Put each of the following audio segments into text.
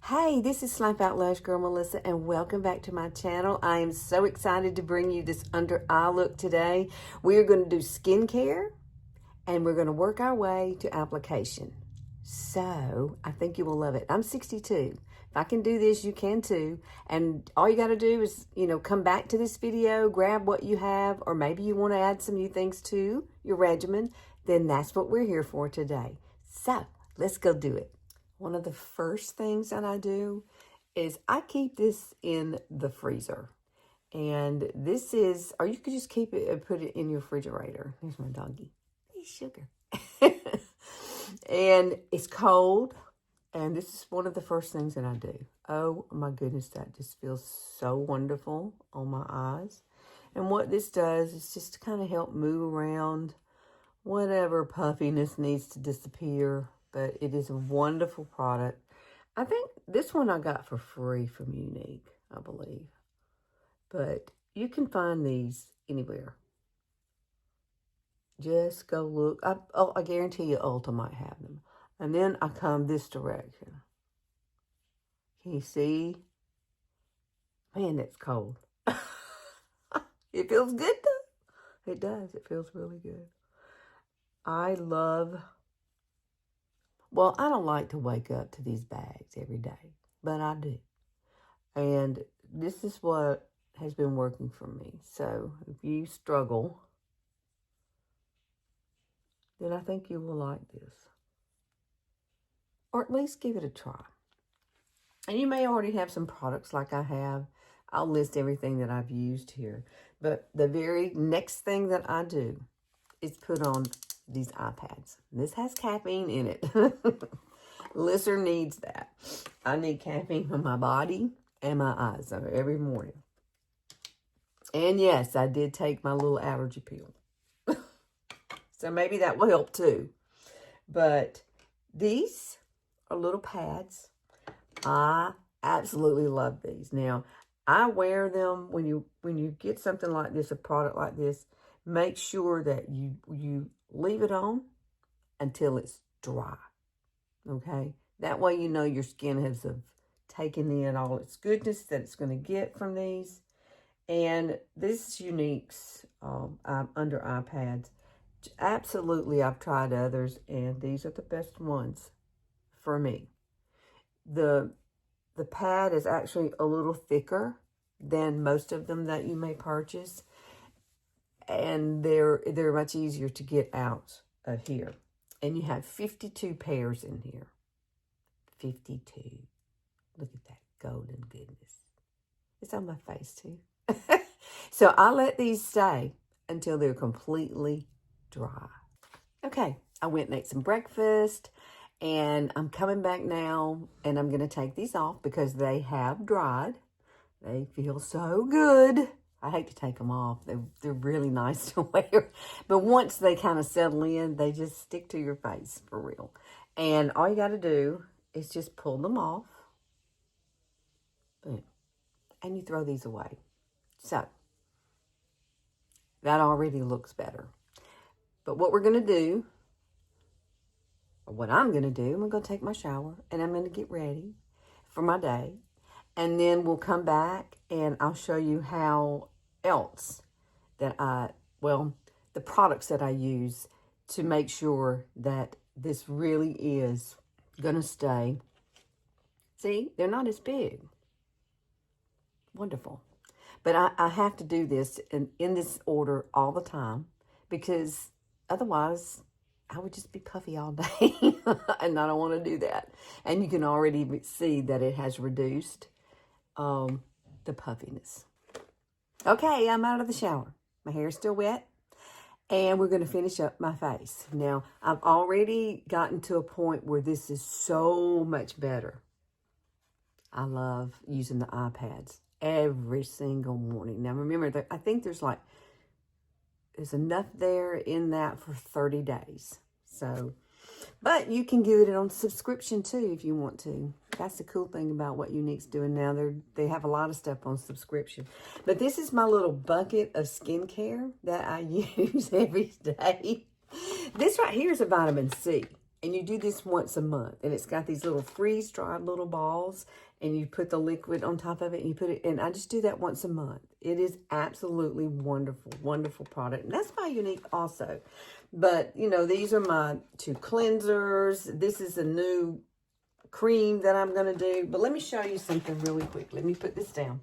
Hey, this is Slap Out Lash Girl Melissa, and welcome back to my channel. I am so excited to bring you this under eye look today. We are going to do skincare, and we're going to work our way to application. So, I think you will love it. I'm 62. If I can do this, you can too. And all you got to do is, come back to this video, grab what you have, or maybe you want to add some new things to your regimen. Then that's what we're here for today. So, let's go do it. One of the first things that I do is I keep this in the freezer. And this is, or you could just keep it and put it in your refrigerator. Here's my doggy. He's Sugar. And it's cold. And this is one of the first things that I do. Oh my goodness, that just feels so wonderful on my eyes. And what this does is just to kind of help move around whatever puffiness needs to disappear. But it is a wonderful product. I think this one I got for free from Younique, I believe. But you can find these anywhere. Just go look. I guarantee you Ulta might have them. And then I come this direction. Can you see? Man, that's cold. It feels good though. It does. It feels really good. I love... Well, I don't like to wake up to these bags every day, but I do. And this is what has been working for me. So if you struggle, then I think you will like this. Or at least give it a try. And you may already have some products like I have. I'll list everything that I've used here. But the very next thing that I do is put on these eye pads. This has caffeine in it. Lister needs that. I need caffeine for my body and my eyes every morning. And yes, I did take my little allergy pill. So maybe that will help too. But these are little pads. I absolutely love these. Now, I wear them when you get something like this, a product like this, make sure that you leave it on until it's dry, okay? That way you know your skin has taken in all its goodness that it's going to get from these. And this is Younique's under eye pads. Absolutely, I've tried others, and these are the best ones for me. The pad is actually a little thicker than most of them that you may purchase. And they're much easier to get out of here. And you have 52 pairs in here. 52. Look at that golden goodness. It's on my face too. So I let these stay until they're completely dry. Okay, I went and ate some breakfast. And I'm coming back now. And I'm going to take these off because they have dried. They feel so good. I hate to take them off. They're really nice to wear. But once they kind of settle in, they just stick to your face for real. And all you got to do is just pull them off. Boom. And you throw these away. So, that already looks better. But what we're going to do, or what I'm going to do, I'm going to take my shower and I'm going to get ready for my day. And then we'll come back and I'll show you how else that the products that I use to make sure that this really is going to stay. See, they're not as big. Wonderful. But I have to do this in this order all the time because otherwise I would just be puffy all day. And I don't want to do that. And you can already see that it has reduced the puffiness. Okay, I'm out of the shower. My hair is still wet. And we're going to finish up my face. Now, I've already gotten to a point where this is so much better. I love using the iPads every single morning. Now, remember, I think there's enough there in that for 30 days. So, but you can get it on subscription too if you want to. That's the cool thing about what Younique's doing now. They have a lot of stuff on subscription. But this is my little bucket of skincare that I use every day. This right here is a vitamin C. And you do this once a month. And it's got these little freeze-dried little balls. And you put the liquid on top of it. And you put it, and I just do that once a month. It is absolutely wonderful, wonderful product. And that's by Younique also. But, you know, these are my 2 cleansers. This is a new cream that I'm going to do. But let me show you something really quick. Let me put this down.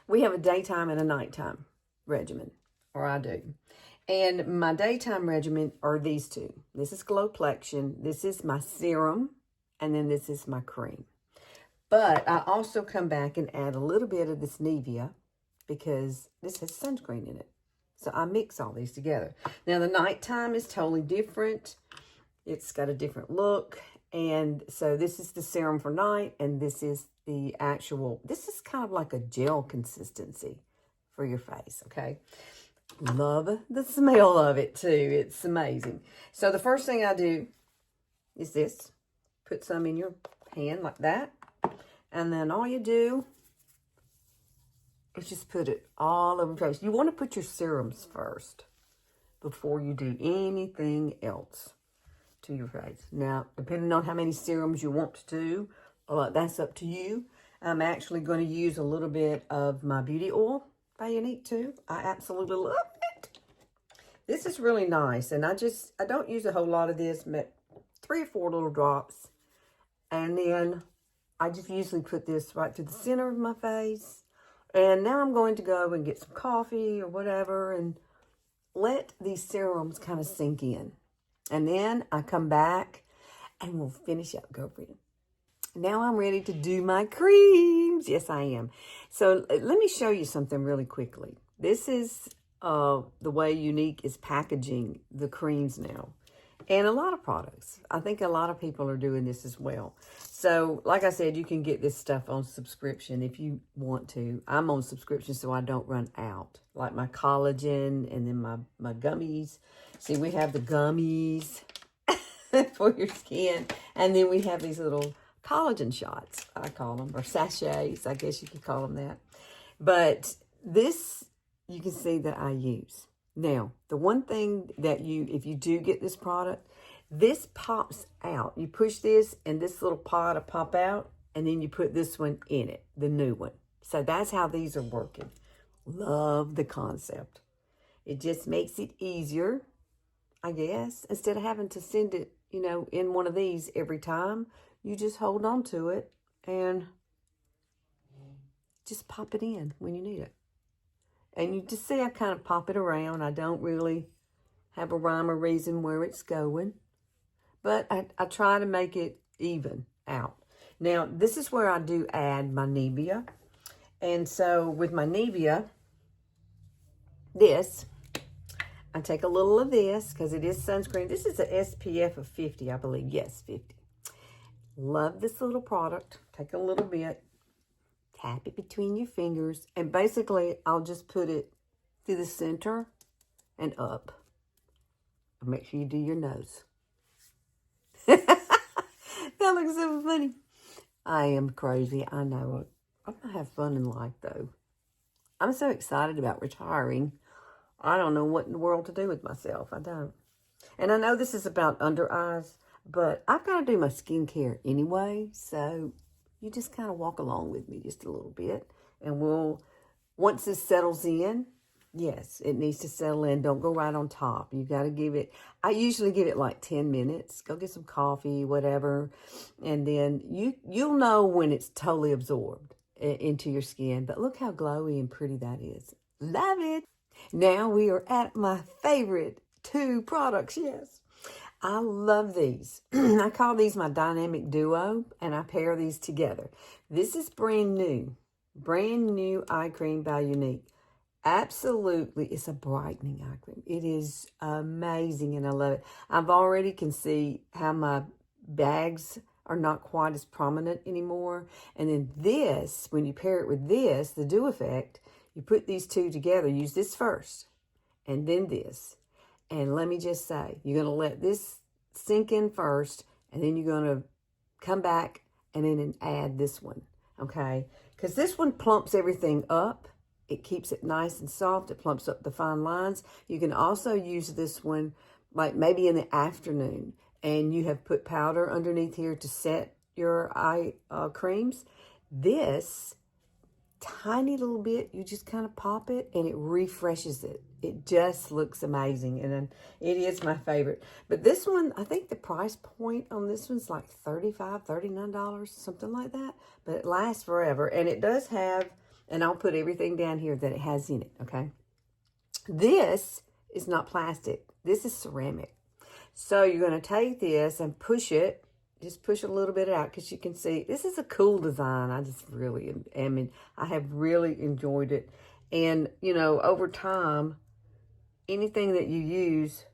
We have a daytime and a nighttime regimen. Or I do. And my daytime regimen are these 2. This is Glowplexion. This is my serum. And then this is my cream. But I also come back and add a little bit of this Nivea because this has sunscreen in it. So I mix all these together. Now the nighttime is totally different. It's got a different look. And so this is the serum for night. And this is the actual, this is kind of like a gel consistency for your face, okay? Love the smell of it too. It's amazing. So the first thing I do is this. Put some in your hand like that. And then all you do is just put it all over your face. You want to put your serums first before you do anything else to your face. Now, depending on how many serums you want to do, that's up to you. I'm actually going to use a little bit of my beauty oil by Younique too. I absolutely love it. This is really nice. And I don't use a whole lot of this, but 3 or 4 little drops. And then I just usually put this right through the center of my face. And now I'm going to go and get some coffee or whatever and let these serums kind of sink in. And then I come back and we'll finish up, girlfriend. Now I'm ready to do my creams. Yes, I am. So let me show you something really quickly. This is the way Younique is packaging the creams now. And a lot of products. I think a lot of people are doing this as well. So, like I said, you can get this stuff on subscription if you want to. I'm on subscription so I don't run out. Like my collagen and then my gummies. See, we have the gummies for your skin. And then we have these little collagen shots, I call them, or sachets, I guess you could call them that. But this, you can see that I use. Now, the one thing that if you do get this product, this pops out. You push this and this little pod will pop out, and then you put this one in it, the new one. So that's how these are working. Love the concept. It just makes it easier, I guess. Instead of having to send it, you know, in one of these every time, you just hold on to it and just pop it in when you need it. And you just see I kind of pop it around. I don't really have a rhyme or reason where it's going. But I try to make it even out. Now, this is where I do add my Nivea. And so with my Nivea, I take a little of this because it is sunscreen. This is an SPF of 50, I believe. Yes, 50. Love this little product. Take a little bit. Tap it between your fingers. And basically, I'll just put it through the center and up. Make sure you do your nose. That looks so funny. I am crazy. I know it. I'm going to have fun in life, though. I'm so excited about retiring. I don't know what in the world to do with myself. I don't. And I know this is about under eyes, but I've got to do my skincare anyway. So you just kind of walk along with me just a little bit. And once this settles in, yes, it needs to settle in. Don't go right on top. You got to give it, I usually give it like 10 minutes. Go get some coffee, whatever. And then you'll know when it's totally absorbed into your skin. But look how glowy and pretty that is. Love it. Now we are at my favorite 2 products. Yes, I love these. I call these my dynamic duo, and I pair these together. This is brand new eye cream by Younique. Absolutely, it's a brightening eye cream. It is amazing, and I love it. I've already can see how my bags are not quite as prominent anymore. And then this, when you pair it with this, the Dew Effect, you put these 2 together. Use this first, and then this. And let me just say, you're going to let this sink in first, and then you're going to come back and then add this one, okay? Because this one plumps everything up. It keeps it nice and soft. It plumps up the fine lines. You can also use this one like maybe in the afternoon and you have put powder underneath here to set your eye creams, this tiny little bit, you just kind of pop it and it refreshes it. It just looks amazing, and it is my favorite. But this one, I think the price point on this one's like $35, $39, something like that. But it lasts forever, and it does have, and I'll put everything down here that it has in it, okay? This is not plastic. This is ceramic. So you're going to take this and push it. Just push a little bit out because you can see this is a cool design. I just really, I have really enjoyed it. And, you know, over time, anything that you use,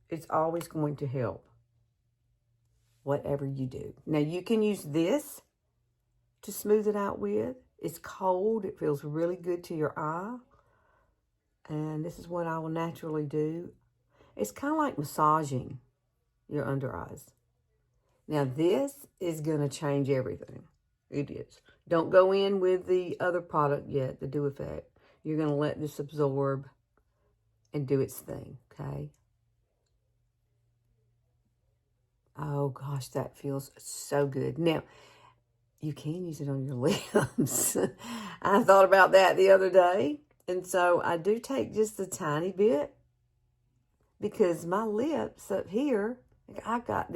it's always going to help. Whatever you do. Now, you can use this to smooth it out with. It's cold. It feels really good to your eye. And this is what I will naturally do. It's kind of like massaging your under eyes. Now, this is going to change everything. It is. Don't go in with the other product yet, the Dew Effect. You're going to let this absorb and do its thing, okay? Oh, gosh, that feels so good. Now, you can use it on your lips. I thought about that the other day. And so I do take just a tiny bit because my lips up here, I got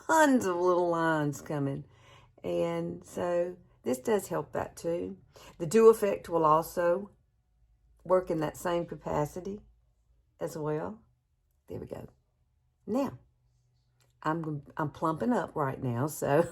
tons of little lines coming. And so this does help that too. The Dew Effect will also work in that same capacity as well. There we go. Now, I'm plumping up right now, so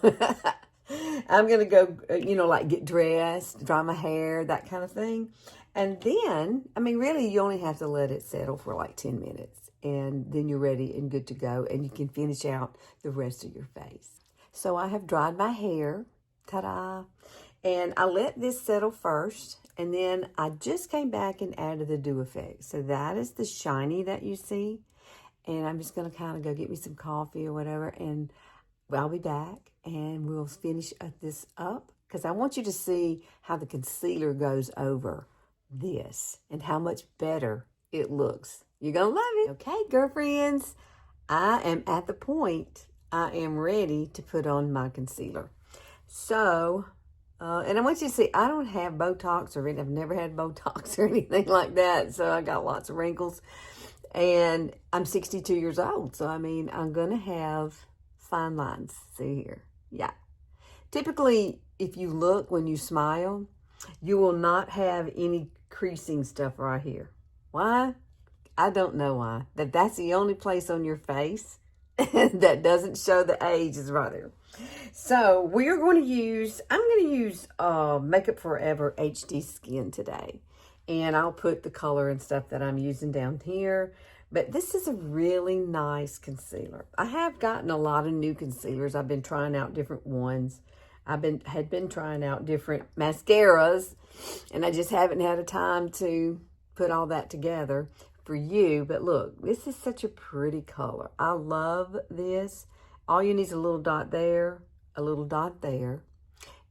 I'm going to go, you know, like get dressed, dry my hair, that kind of thing. And then, I mean, really, you only have to let it settle for like 10 minutes. And then you're ready and good to go. And you can finish out the rest of your face. So I have dried my hair. Ta-da. And I let this settle first. And then I just came back and added the Dew Effect. So that is the shiny that you see. And I'm just going to kind of go get me some coffee or whatever. And I'll be back. And we'll finish this up. Because I want you to see how the concealer goes over this. And how much better it looks. You're going to love it. Okay, girlfriends. I am at the point I am ready to put on my concealer. So, and I want you to see, I don't have Botox or I've never had Botox or anything like that. So I got lots of wrinkles. And I'm 62 years old. So, I mean, I'm going to have fine lines. See here. Yeah. Typically, if you look when you smile, you will not have any creasing stuff right here. Why? I don't know why. That's the only place on your face that doesn't show the age is right there. So we are going to use, I'm going to use Makeup Forever HD Skin today. And I'll put the color and stuff that I'm using down here. But this is a really nice concealer. I have gotten a lot of new concealers. I've been trying out different ones. Had been trying out different mascaras. And I just haven't had a time to put all that together for you. But look, this is such a pretty color. I love this. All you need is a little dot there, a little dot there.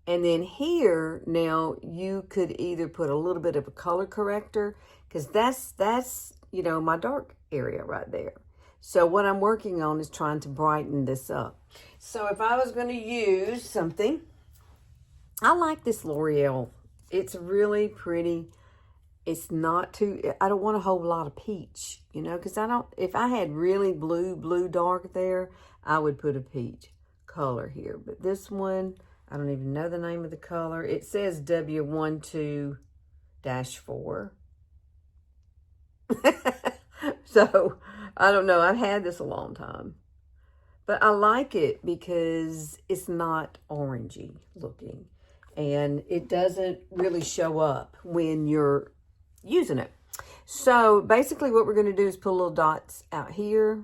And then here, now you could either put a little bit of a color corrector, because that's, you know, my dark area right there. So what I'm working on is trying to brighten this up. So if I was going to use something, I like this L'Oreal. It's really pretty. It's not too, I don't want a whole lot of peach, you know, because if I had really blue dark there, I would put a peach color here. But this one, I don't even know the name of the color. It says W12-4. So, I don't know. I've had this a long time. But I like it because it's not orangey looking. And it doesn't really show up when you're using it. So, basically what we're going to do is put little dots out here,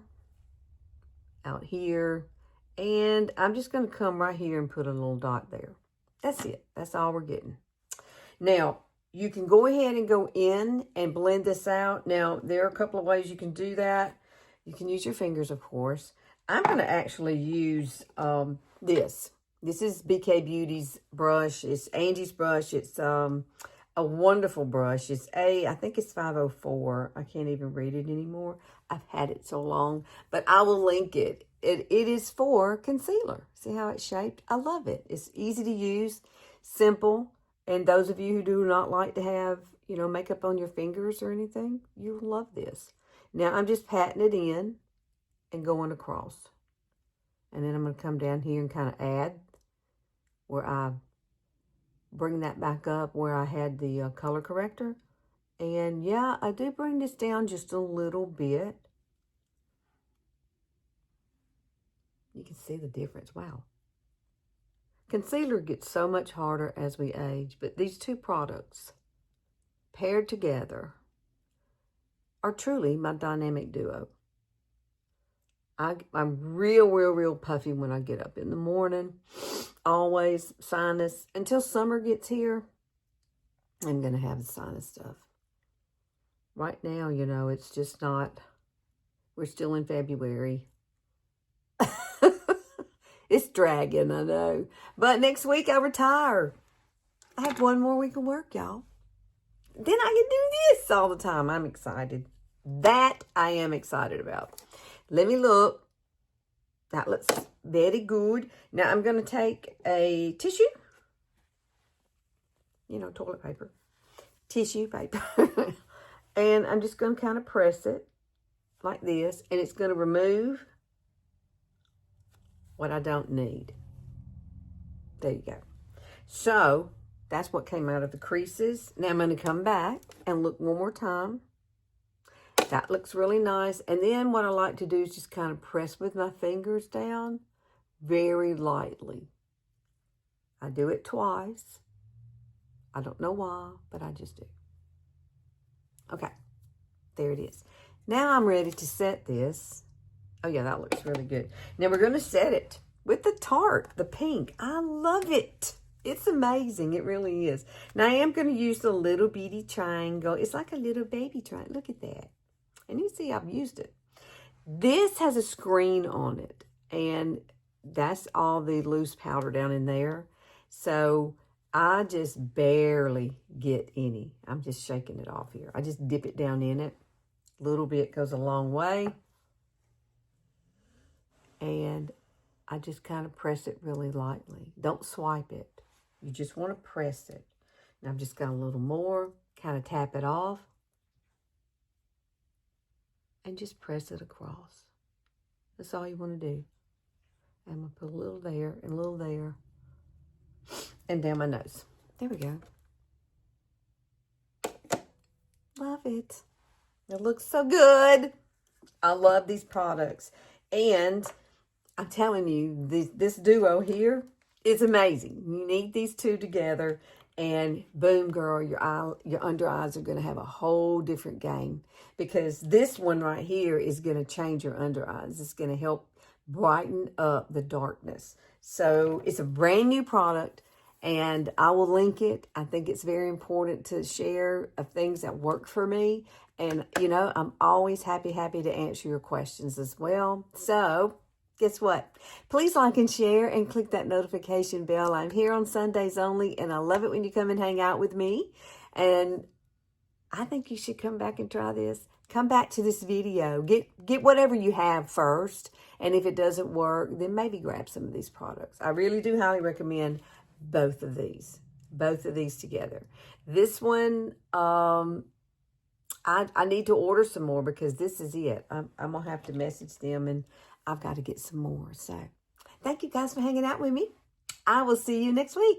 and I'm just going to come right here and put a little dot there. That's it. That's all we're getting. Now, you can go ahead and go in and blend this out. Now, there are a couple of ways you can do that. You can use your fingers, of course. I'm going to actually use this. This is BK Beauty's brush. It's Angie's brush. It's a wonderful brush. It's I think it's 504. I can't even read it anymore. I've had it so long. But I will link it it is for concealer. See how it's shaped? I love it. It's easy to use, simple. And those of you who do not like to have, you know, makeup on your fingers or anything, you'll love this. Now I'm just patting it in and going across. And then I'm going to come down here and kind of add where I bring that back up where I had the color corrector. And yeah, I do bring this down just a little bit. You can see the difference. Wow. Concealer gets so much harder as we age, but these two products paired together are truly my dynamic duo. I'm real puffy when I get up in the morning. Always sinus. Until summer gets here, I'm going to have the sinus stuff. Right now, you know, it's just not, we're still in February. It's dragging, I know. But next week I retire. I have 1 more week of work, y'all. Then I can do this all the time. I'm excited. That I am excited about. Let me look. That looks very good. Now I'm going to take a tissue. You know, toilet paper. Tissue paper. And I'm just going to kind of press it like this. And it's going to remove what I don't need. There you go. So that's what came out of the creases. Now I'm going to come back and look one more time. That looks really nice. And then what I like to do is just kind of press with my fingers down very lightly. I do it twice. I don't know why, but I just do. Okay, there it is. Now I'm ready to set this. Oh yeah, that looks really good. Now we're going to set it with the Tarte, the pink. I love it. It's amazing. It really is. Now I am going to use the little bitty triangle. It's like a little baby triangle. Look at that. And you see I've used it. This has a screen on it. And that's all the loose powder down in there. So I just barely get any. I'm just shaking it off here. I just dip it down in it. A little bit goes a long way. And I just kind of press it really lightly. Don't swipe it. You just want to press it. And I've just got a little more. Kind of tap it off. And just press it across. That's all you want to do. I'm going to put a little there and a little there. And down my nose. There we go. Love it. It looks so good. I love these products. And I'm telling you, this duo here is amazing. You need these two together, and boom, girl, your under eyes are going to have a whole different game, because this one right here is going to change your under eyes. It's going to help brighten up the darkness. So it's a brand new product, and I will link it. I think it's very important to share of things that work for me. And, you know, I'm always happy to answer your questions as well. So guess what? Please like and share and click that notification bell. I'm here on Sundays only, and I love it when you come and hang out with me. And I think you should come back and try this. Come back to this video. Get whatever you have first. And if it doesn't work, then maybe grab some of these products. I really do highly recommend both of these. Both of these together. This one, I need to order some more, because this is it. I'm going to have to message them, and I've got to get some more. So thank you guys for hanging out with me. I will see you next week.